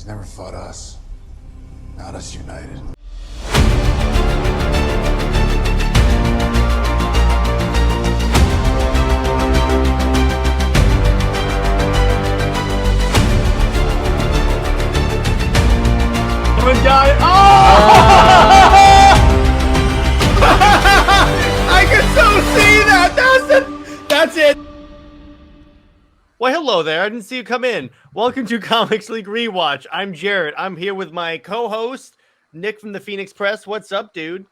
He's never fought us. Not us united. I can so see that. That's it. Well, hello there. I didn't see you come in. Welcome to Comics League Rewatch. I'm Jared. I'm here with my co-host, Nick from the Phoenix Press. What's up, dude?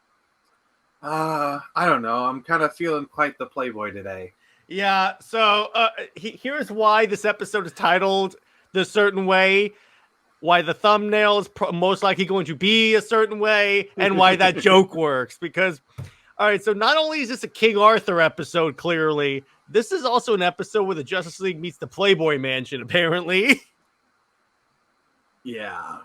I don't know. I'm kind of feeling quite the playboy today. Yeah, so here's why this episode is titled the certain way, why the thumbnail is most likely going to be a certain way, and why that joke works. Because, all right, so not only is this a King Arthur episode, clearly, this is also an episode where the Justice League meets the Playboy Mansion, apparently. Yeah,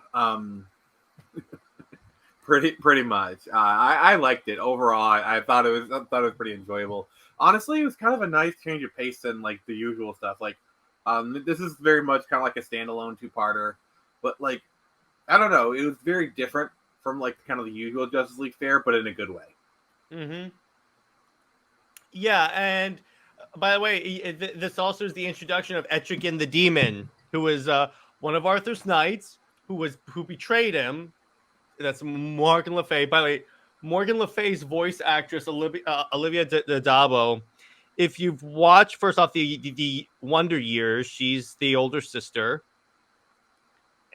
pretty much. I liked it overall. I thought it was pretty enjoyable. Honestly, it was kind of a nice change of pace than like the usual stuff. Like, this is very much kind of like a standalone two-parter, but like, I don't know, it was very different from like kind of the usual Justice League fare, but in a good way. Mm-hmm. Yeah, and by the way, this also is the introduction of Etrigan the Demon, who was one of Arthur's knights, who betrayed him. That's Morgan Le Fay. By the way, Morgan Le Fay's voice actress Olivia Dadabo. If you've watched first off the Wonder Years, she's the older sister,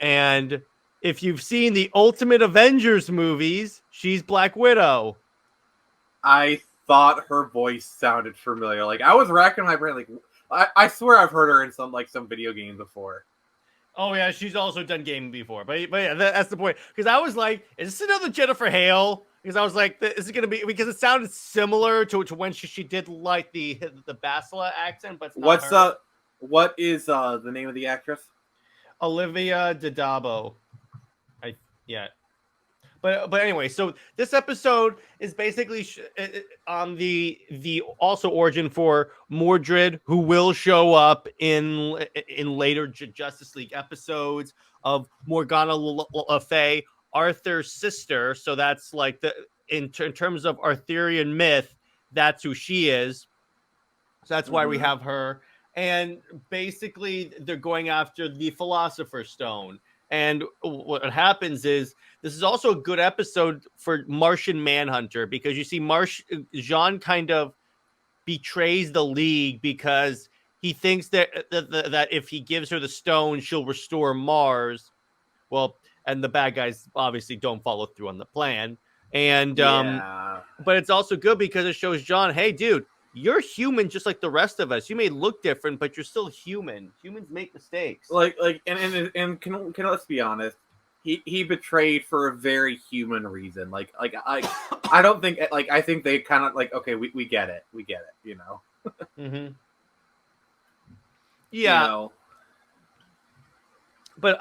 and if you've seen the Ultimate Avengers movies, she's Black Widow. I thought her voice sounded familiar. Like I was racking my brain. Like I swear I've heard her in some video game before. Oh yeah, she's also done gaming before. But yeah, that's the point. Because I was like, is this another Jennifer Hale? Because I was like, is it gonna be? Because it sounded similar to when she did like the Basila accent, but it's not what is the name of the actress? Olivia Dadabo. Yeah. But anyway, so this episode is basically on the also origin for Mordred, who will show up in later Justice League episodes, of Morgana Le Fay, Arthur's sister. So that's like in terms of Arthurian myth, that's who she is. So that's why we have her. And basically, they're going after the Philosopher's Stone. And what happens is, this is also a good episode for Martian Manhunter, because you see Jean kind of betrays the League because he thinks that if he gives her the stone, she'll restore Mars. Well, and the bad guys obviously don't follow through on the plan. And but it's also good because it shows John, hey, dude, you're human just like the rest of us. You may look different, but you're still human. Humans make mistakes. And can let's be honest. He betrayed for a very human reason. I don't think I think they kind of okay, we get it. We get it, you know. Mm-hmm. Yeah. You know? But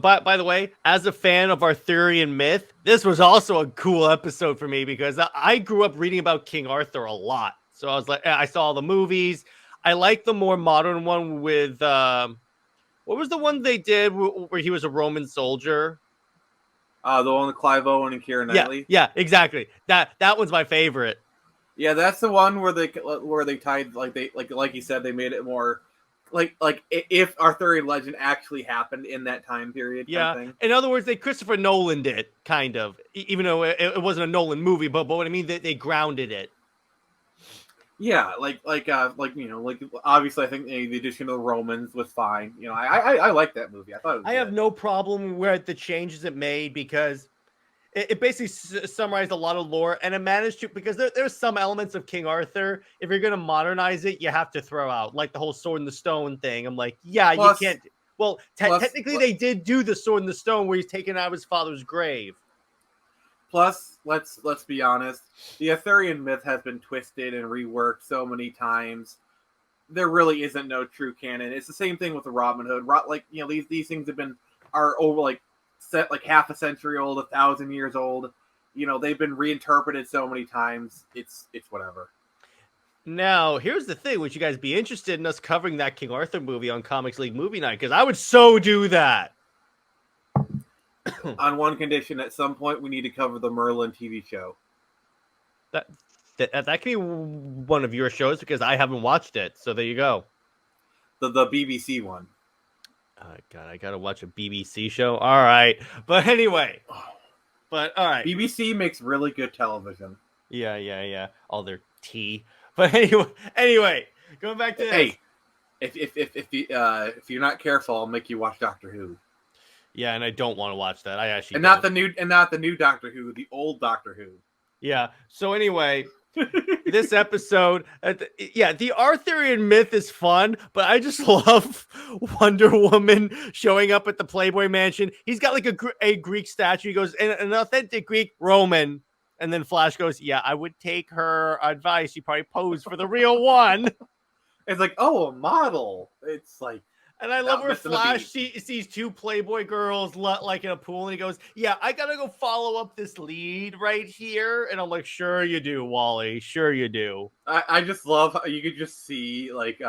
by the way, as a fan of Arthurian myth, this was also a cool episode for me because I grew up reading about King Arthur a lot. So I was like, I saw all the movies. I like the more modern one with what was the one they did where he was a Roman soldier? The one with Clive Owen and Keira Knightley. Yeah, exactly. That one's my favorite. Yeah, that's the one where they tied like you said, they made it more like if Arthurian legend actually happened in that time period. Yeah. Kind of thing. In other words, they Christopher Nolan did kind of, even though it wasn't a Nolan movie, but what I mean, they grounded it. Yeah, obviously I think the addition of the Romans was fine. You know, I like that movie. I thought it was I have no problem with the changes it made because it basically summarized a lot of lore, and it managed to, because there's some elements of King Arthur, if you're going to modernize it, you have to throw out, like the whole sword in the stone thing. I'm like, yeah, you can't. Well, technically they did do the sword in the stone where he's taken out of his father's grave. Plus, let's be honest, the Arthurian myth has been twisted and reworked so many times. There really isn't no true canon. It's the same thing with the Robin Hood. These things are over set half a century old, 1,000 years old. You know, they've been reinterpreted so many times. It's whatever. Now, here's the thing. Would you guys be interested in us covering that King Arthur movie on Comics League Movie Night? Because I would so do that. On one condition, at some point, we need to cover the Merlin TV show. That can be one of your shows because I haven't watched it. So there you go. The BBC one. God, I gotta watch a BBC show. All right, but anyway, all right. BBC makes really good television. Yeah. All their tea. But anyway, going back to hey, if you're not careful, I'll make you watch Doctor Who. Yeah, and I don't want to watch that. I actually not the new Doctor Who, the old Doctor Who. Yeah. So anyway, this episode, the Arthurian myth is fun, but I just love Wonder Woman showing up at the Playboy Mansion. He's got like a Greek statue. He goes, an authentic Greek Roman. And then Flash goes, yeah, I would take her advice. She probably posed for the real one. It's like, oh, a model. It's like, and I love where Flash sees two Playboy girls like in a pool, and he goes, yeah, I gotta go follow up this lead right here. And I'm like, sure you do, Wally. Sure you do. I just love how you could just see like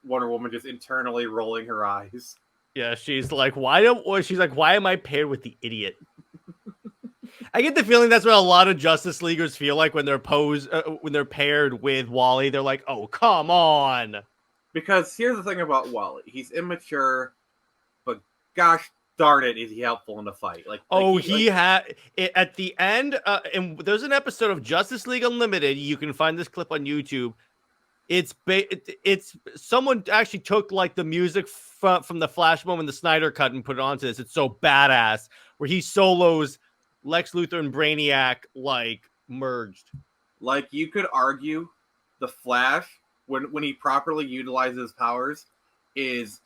Wonder Woman just internally rolling her eyes. Yeah, she's like, why am I paired with the idiot? I get the feeling that's what a lot of Justice Leaguers feel like when they're when they're paired with Wally. They're like, "Oh, come on!" Because here's the thing about Wally: he's immature, but gosh darn it, is he helpful in the fight? He had at the end. And there's an episode of Justice League Unlimited. You can find this clip on YouTube. It's someone actually took like the music from the Flash moment, the Snyder cut, and put it onto this. It's so badass where he solos Lex Luthor and Brainiac like merged. Like you could argue the Flash when he properly utilizes powers is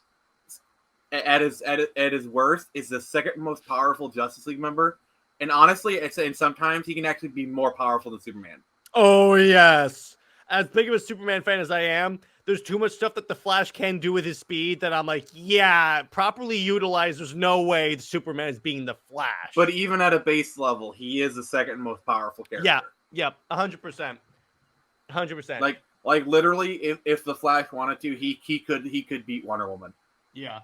at his worst is the second most powerful Justice League member. And honestly, and sometimes he can actually be more powerful than Superman. Oh yes. As big of a Superman fan as I am, there's too much stuff that the Flash can do with his speed that I'm like, yeah, properly utilized, there's no way Superman is being the Flash. But even at a base level, he is the second most powerful character. Yeah, 100%. 100%. Like literally, if the Flash wanted to, he could beat Wonder Woman. Yeah.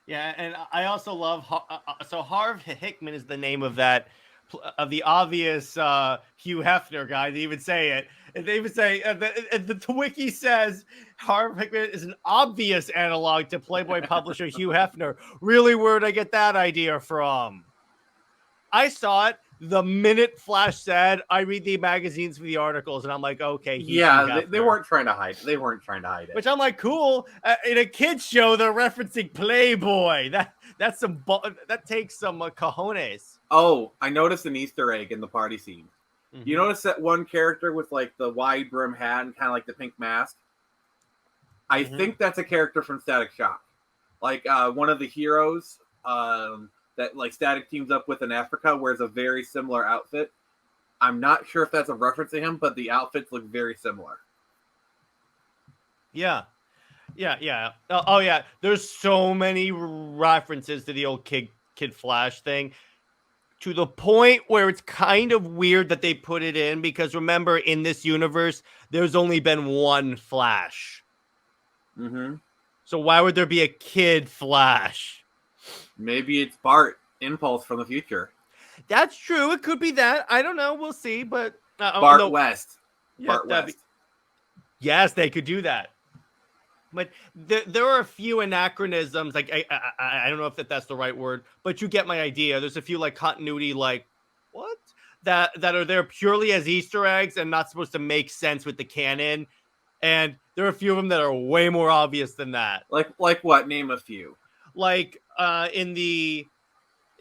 Yeah, and I also love so Harv Hickman is the name of that of the obvious Hugh Hefner guy. They even say it. And they even say the wiki says Harv Hickman is an obvious analog to Playboy publisher Hugh Hefner. Really, where'd I get that idea from? I saw it the minute Flash said, I read the magazines for the articles, and I'm like, okay. They weren't trying to hide it. They weren't trying to hide it. Which I'm like, cool. In a kid's show, they're referencing Playboy. That takes some cojones. Oh, I noticed an Easter egg in the party scene. Mm-hmm. You notice that one character with like the wide brim hat and kind of like the pink mask? I think that's a character from Static Shock. Like one of the heroes that like Static teams up with in Africa wears a very similar outfit. I'm not sure if that's a reference to him, but the outfits look very similar. Yeah. Oh yeah. There's so many references to the old Kid Flash thing. To the point where it's kind of weird that they put it in because remember, in this universe, there's only been one Flash. Mm-hmm. So why would there be a Kid Flash? Maybe it's Bart Impulse from the future. That's true. It could be that. I don't know. We'll see. But Bart West. Yeah, Bart West. Yes, they could do that. But there are a few anachronisms. Like I don't know if that's the right word, but you get my idea. There's a few like continuity, like what that are there purely as Easter eggs and not supposed to make sense with the canon. And there are a few of them that are way more obvious than that. Like what? Name a few. Like in the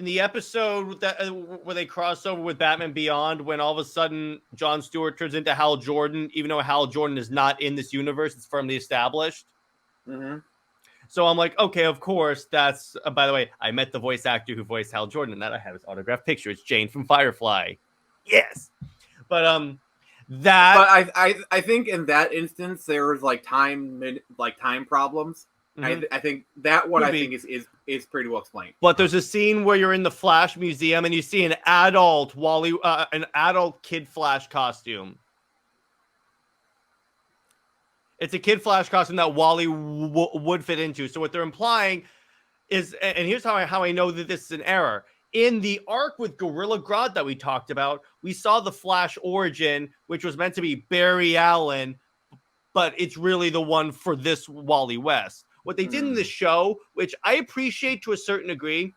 episode that where they cross over with Batman Beyond, when all of a sudden Jon Stewart turns into Hal Jordan, even though Hal Jordan is not in this universe, it's firmly established. Mm-hmm. So I'm like, okay, of course. That's by the way, I met the voice actor who voiced Hal Jordan, and that I have his autographed picture. It's Jane from Firefly. Yes, but I think in that instance there was like time problems. Mm-hmm. I think that one think is pretty well explained. But there's a scene where you're in the Flash Museum and you see an adult Kid Flash costume. It's a Kid Flash costume that Wally would fit into. So what they're implying is, and here's how I know that this is an error. In the arc with Gorilla Grodd that we talked about, we saw the Flash origin, which was meant to be Barry Allen, but it's really the one for this Wally West. What they did in the show, which I appreciate to a certain degree,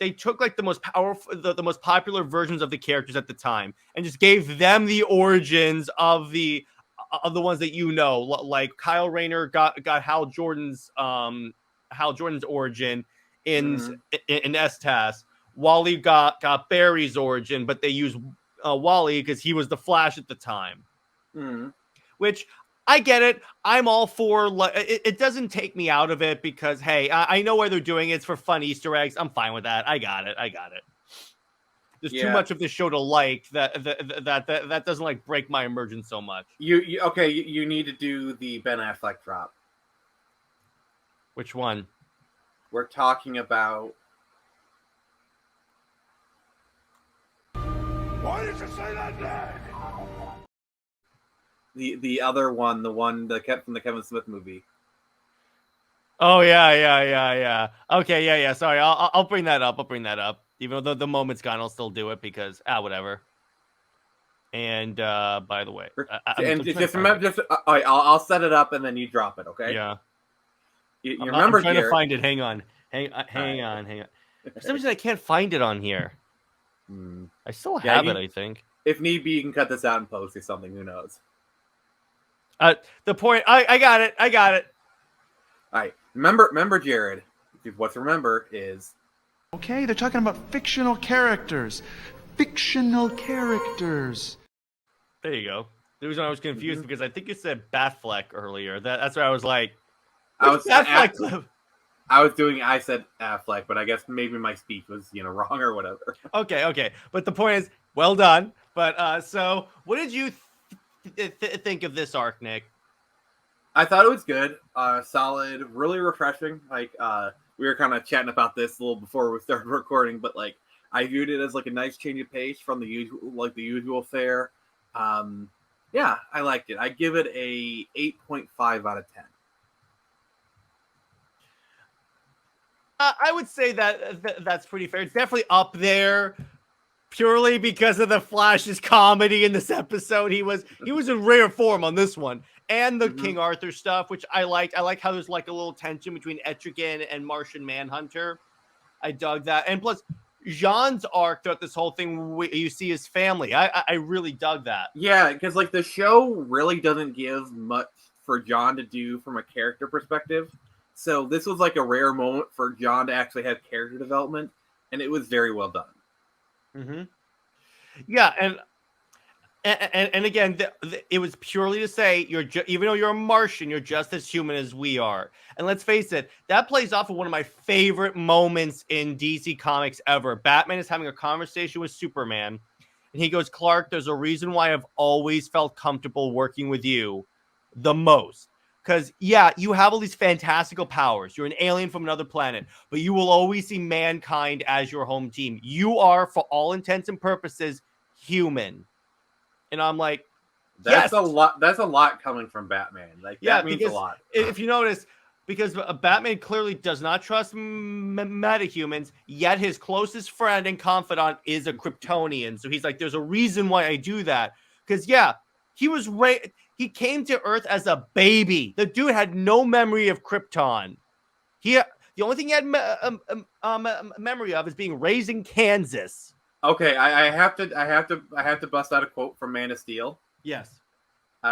they took like the most powerful, the most popular versions of the characters at the time and just gave them the origins of the ones that you know, like Kyle Rayner got Hal Jordan's origin in S-TAS. Wally got Barry's origin, but they used Wally because he was the Flash at the time. Which I get it. I'm all for. It doesn't take me out of it because hey, I know why they're doing it. It's for fun Easter eggs. I'm fine with that. I got it. There's too much of this show to like that doesn't like break my immersion so much. You need to do the Ben Affleck drop. Which one? We're talking about. Why did you say that name? The other one, the one that kept from the Kevin Smith movie. Oh yeah. Okay, yeah. Sorry, I'll bring that up. Even though the moment's gone, I'll still do it because whatever. And by the way, just remember, I'll set it up and then you drop it. Okay? Yeah. You remember? I'm trying to find it. Hang on. For some reason, I can't find it on here. I still have it. I think. If need be, you can cut this out and post or something. Who knows? The point. I got it. All right. Remember, Jared. What to remember is. Okay, they're talking about fictional characters. There you go. The reason I was confused because I think you said Batfleck earlier. That's why I was like, Batfleck. I said Affleck, but I guess maybe my speech was wrong or whatever. Okay. But the point is, well done. But so, what did you think of this arc, Nick? I thought it was good, solid, really refreshing. Like we were kind of chatting about this a little before we started recording, but like I viewed it as like a nice change of pace from the usual fare. Yeah, I liked it. I give it a 8.5 out of 10. I would say that's pretty fair. It's definitely up there, purely because of the Flash's comedy in this episode. He was in rare form on this one, and the King Arthur stuff, which I liked. I like how there's like a little tension between Etrigan and Martian Manhunter. I dug that, and plus Jean's arc throughout this whole thing. You see his family. I really dug that. Yeah, because like the show really doesn't give much for John to do from a character perspective. So this was like a rare moment for John to actually have character development, and it was very well done. Yeah, and again, it was purely to say even though you're a Martian, you're just as human as we are. And let's face it, that plays off of one of my favorite moments in DC Comics ever. Batman is having a conversation with Superman, and he goes, "Clark, there's a reason why I've always felt comfortable working with you the most. Because, yeah, you have all these fantastical powers. You're an alien from another planet, but you will always see mankind as your home team. You are, for all intents and purposes, human." And I'm like, that's a lot. That's a lot coming from Batman. Like, that means a lot. If you notice, because Batman clearly does not trust metahumans, yet his closest friend and confidant is a Kryptonian. So he's like, there's a reason why I do that. Because, yeah, he came to Earth as a baby. The dude had no memory of Krypton. The only thing he had memory of is being raised in Kansas. Okay, I have to bust out a quote from Man of Steel. Yes.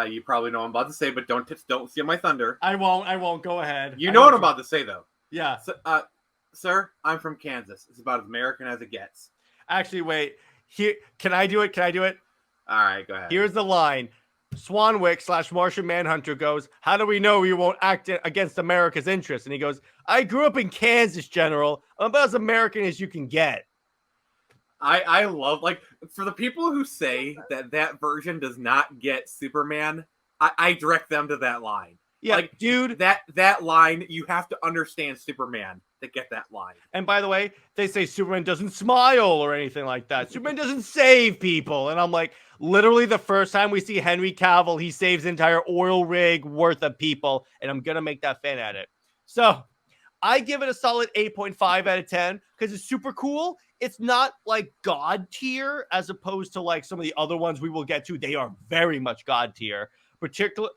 You probably know what I'm about to say, but don't steal my thunder. I won't. Go ahead. You know what I'm about to say, though. Yeah. So, sir, I'm from Kansas. It's about as American as it gets. Actually, wait. Here, can I do it? All right, go ahead. Here's the line. Swanwick / Martian Manhunter goes, "How do we know you won't act against America's interests?" And he goes, "I grew up in Kansas, General. I'm about as American as you can get." I love, like, for the people who say that version does not get Superman, I direct them to that line. Yeah, like, dude, that line, you have to understand Superman to get that line. And by the way, they say Superman doesn't smile or anything like that. Superman doesn't save people. And I'm like, Literally the first time we see Henry Cavill, he saves an entire oil rig worth of people, and I'm going to make that fan at it. So I give it a solid 8.5 out of 10 because it's super cool. It's not like God tier as opposed to like some of the other ones we will get to. They are very much God tier. Particularly,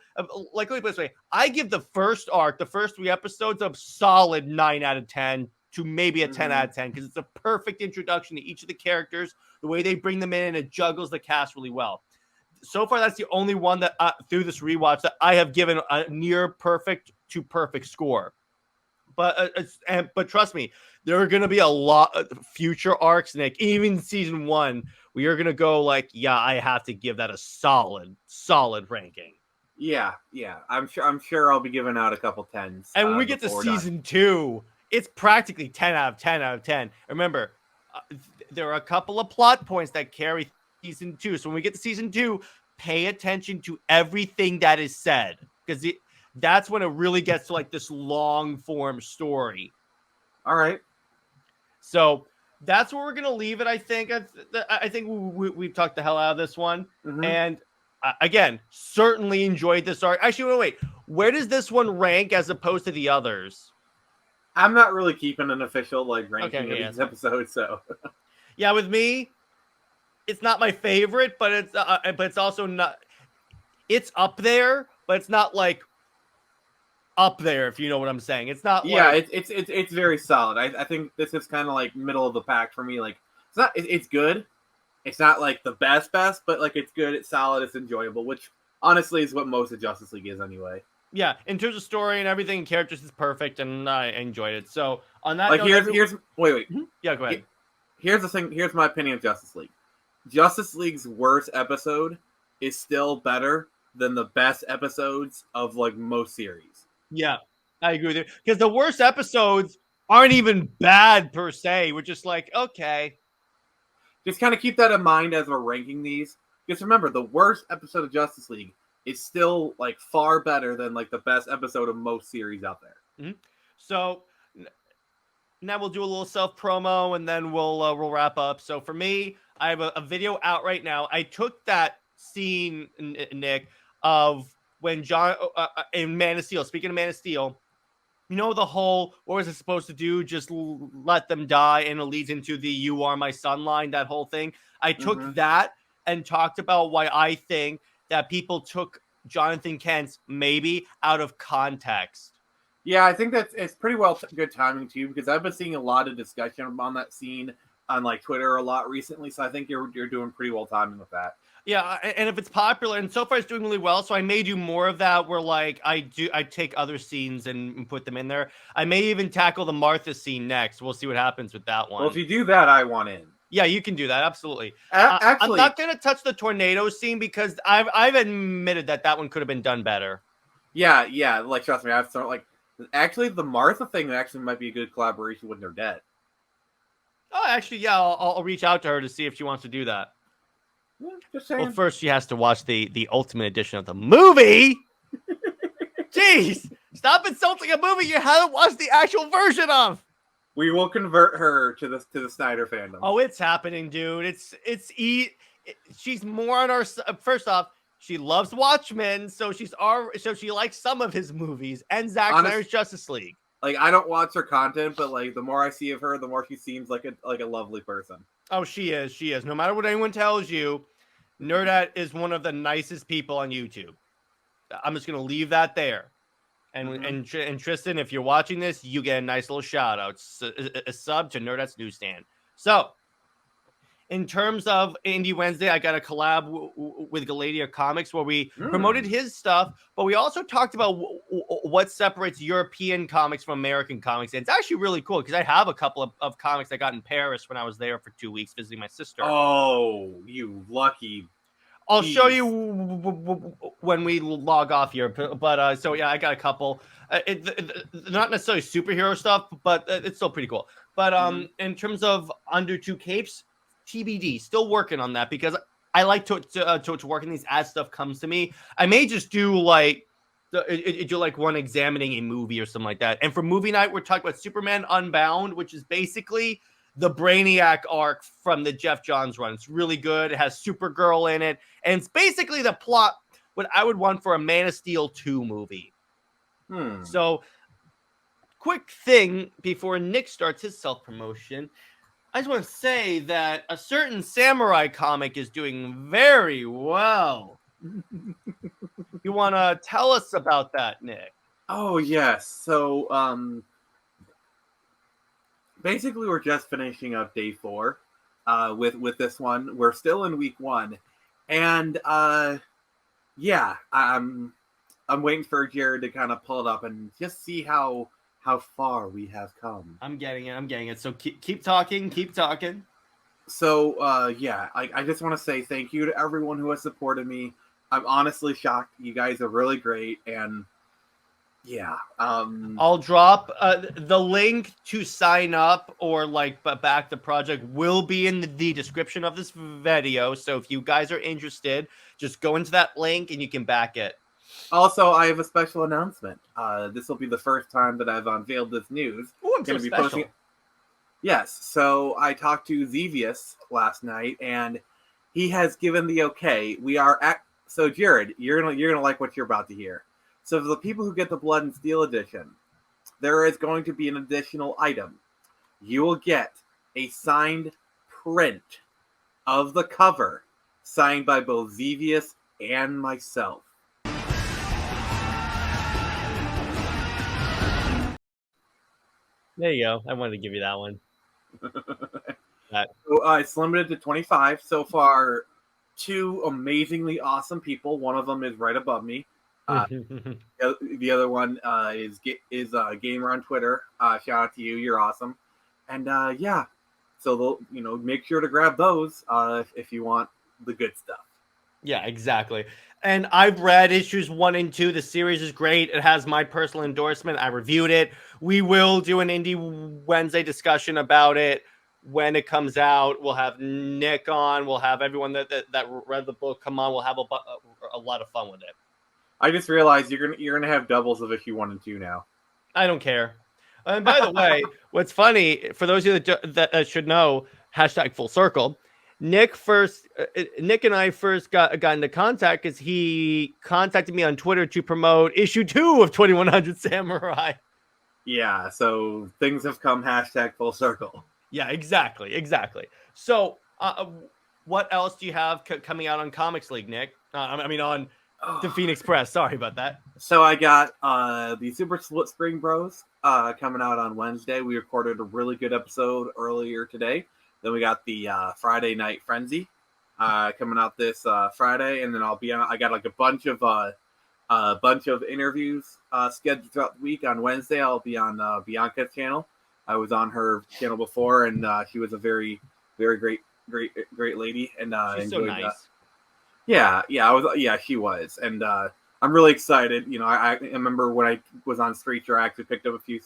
like, let me put it this way. I give the first arc, the first 3 episodes, a solid 9 out of 10 to maybe a 10 out of 10 because it's a perfect introduction to each of the characters. The way they bring them in, it juggles the cast really well. So far, that's the only one that through this rewatch that I have given a near perfect to perfect score. But trust me, there are going to be a lot of future arcs, Nick. Even season 1, we are going to go like, yeah, I have to give that a solid ranking. Yeah. I'm sure I'll be giving out a couple 10s. And when we get to season 2, it's practically 10 out of 10 out of 10. Remember, there are a couple of plot points that carry season 2. So when we get to season 2, pay attention to everything that is said because that's when it really gets to like this long form story. All right. So that's where we're going to leave it. I think we've talked the hell out of this one. Mm-hmm. And again, certainly enjoyed this arc. Actually, wait, where does this one rank as opposed to the others? I'm not really keeping an official like ranking of these episodes. So yeah, with me, it's not my favorite, but it's also not, it's up there, but it's not like up there, if you know what I'm saying. It's not. Yeah, like... it's very solid. I think this is kind of like middle of the pack for me. Like it's good. It's not like the best, but like it's good. It's solid. It's enjoyable, which honestly is what most of Justice League is anyway. Yeah, in terms of story and everything, and characters is perfect, and I enjoyed it. So on that, like note, here's wait. Yeah, go ahead. Here's the thing. Here's my opinion of Justice League. Justice League's worst episode is still better than the best episodes of like most series. Yeah, I agree with you. Because the worst episodes aren't even bad per se. We're just like, okay. Just kind of keep that in mind as we're ranking these. Just remember, the worst episode of Justice League is still like far better than like the best episode of most series out there. Mm-hmm. So now we'll do a little self promo and then we'll wrap up. So for me, I have a video out right now. I took that scene, Nick, of when John in Man of Steel. Speaking of Man of Steel, you know the whole what was it supposed to do? Just let them die, and it leads into the "You Are My Son" line. That whole thing. I took that and talked about why I think that people took Jonathan Kent's maybe out of context. Yeah, I think it's pretty well good timing too, because I've been seeing a lot of discussion on that scene on like Twitter a lot recently. So I think you're doing pretty well timing with that. Yeah, and if it's popular, and so far it's doing really well, so I may do more of that where like I take other scenes and put them in there. I may even tackle the Martha scene next. We'll see what happens with that one. Well, if you do that, I want in. Yeah, you can do that. Absolutely. Actually, I'm not going to touch the tornado scene because I've admitted that one could have been done better. Yeah. Like, trust me, I've sort like actually the Martha thing actually might be a good collaboration with Nerdette. Oh, actually, yeah, I'll reach out to her to see if she wants to do that. Yeah, just saying. Well, first she has to watch the ultimate edition of the movie. Jeez, stop insulting a movie you haven't watched the actual version of. We will convert her to the Snyder fandom. Oh, it's happening, dude. She's more on our. First off, she loves Watchmen, so she likes some of his movies and Zack Snyder's Justice League. Like, I don't watch her content, but like the more I see of her, the more she seems like a lovely person. Oh, she is. She is. No matter what anyone tells you, Nerdette is one of the nicest people on YouTube. I'm just gonna leave that there. And Tristan, if you're watching this, you get a nice little shout out, a sub to Nerdette's Newsstand. So, in terms of Indie Wednesday, I got a collab with Galadia Comics where we promoted his stuff, but we also talked about what separates European comics from American comics. And it's actually really cool because I have a couple of comics I got in Paris when I was there for 2 weeks visiting my sister. Oh, you lucky. I'll show you when we log off here. But so yeah, I got a couple. Not necessarily superhero stuff, but it's still pretty cool. But in terms of Under Two Capes, TBD, still working on that because I like to work in these as stuff comes to me. I may just do like one examining a movie or something like that. And for movie night, we're talking about Superman Unbound, which is basically the Brainiac arc from the Jeff Johns run. It's really good. It has Supergirl in it, and it's basically the plot what I would want for a Man of Steel 2 movie. So, quick thing before Nick starts his self-promotion, I just want to say that a certain samurai comic is doing very well. You want to tell us about that, Nick? Oh, yes. So, basically, we're just finishing up day 4 with this one. We're still in week 1. And, yeah, I'm waiting for Jared to kind of pull it up and just see how far we have come. I'm getting it. So keep talking. So, yeah, I just want to say thank you to everyone who has supported me. I'm honestly shocked. You guys are really great. And, yeah. I'll drop the link to sign up or, like, back the project will be in the description of this video. So if you guys are interested, just go into that link and you can back it. Also, I have a special announcement. This will be the first time that I've unveiled this news. Oh, I'm so special. Yes, so I talked to Xevious last night, and he has given the okay. We are at... So, Jared, you're gonna like what you're about to hear. So, for the people who get the Blood and Steel edition, there is going to be an additional item. You will get a signed print of the cover, signed by both Xevious and myself. There you go. I wanted to give you that one. So, it's limited to 25 so far. 2 amazingly awesome people. One of them is right above me. The other one is Gamer on Twitter. Shout out to you. You're awesome. And yeah, so make sure to grab those if you want the good stuff. Yeah, exactly. And I've read issues 1 and 2. The series is great. It has my personal endorsement. I reviewed it. We will do an Indie Wednesday discussion about it when it comes out. We'll have Nick on. We'll have everyone that read the book come on. We'll have a lot of fun with it. I just realized you're gonna have doubles of issue 1 and 2 now. I don't care. And by the way, what's funny for those of you that should know, hashtag full circle. Nick and I first got into contact because he contacted me on Twitter to promote issue 2 of 2100 Samurai. Yeah, so things have come hashtag full circle. Yeah, exactly. So, what else do you have coming out on Comics League, Nick? On the Phoenix Press. Sorry about that. So I got the Super Spring Bros coming out on Wednesday. We recorded a really good episode earlier today. Then we got the Friday Night Frenzy coming out this Friday, and then I'll be on. I got like a bunch of interviews scheduled throughout the week. On Wednesday, I'll be on Bianca's channel. I was on her channel before, and she was a very, very great lady. And she's so nice. Yeah, she was, and I'm really excited. I remember when I was on Streacher, I actually picked up a few,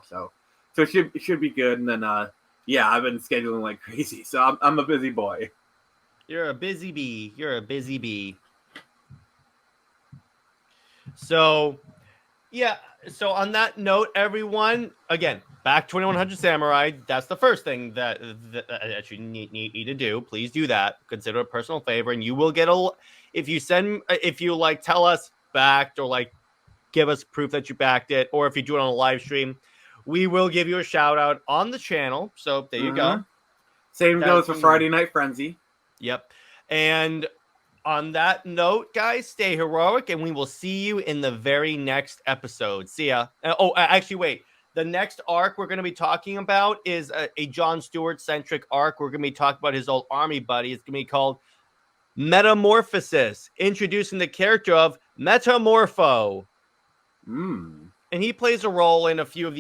so it should be good. And then, yeah, I've been scheduling like crazy, so I'm a busy boy. You're a busy bee. So, yeah. So on that note, everyone, again, back 2100 Samurai. That's the first thing that you need to do. Please do that. Consider it a personal favor, and you will get if you like tell us backed or like give us proof that you backed it, or if you do it on a live stream, we will give you a shout out on the channel. So there you go. Same goes for Friday Night Frenzy. Yep. And on that note, guys, stay heroic, and we will see you in the very next episode. See ya. Oh, actually, wait. The next arc we're going to be talking about is a Jon Stewart-centric arc. We're going to be talking about his old army buddy. It's going to be called Metamorphosis, introducing the character of Metamorpho. And he plays a role in a few of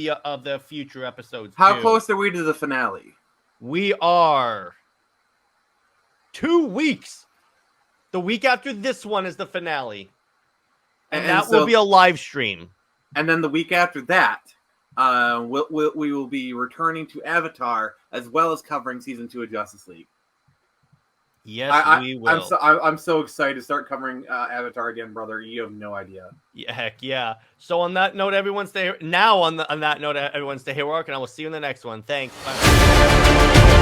the future episodes. How close are we to the finale? We are 2 weeks. The week after this one is the finale. And that will be a live stream. And then the week after that, we will be returning to Avatar as well as covering season 2 of Justice League. Yes, we will. I'm so excited to start covering Avatar again, brother. You have no idea. Yeah, heck yeah. So on that note, everyone stay now. On that note, everyone stay heroic, and I will see you in the next one. Thanks. Bye.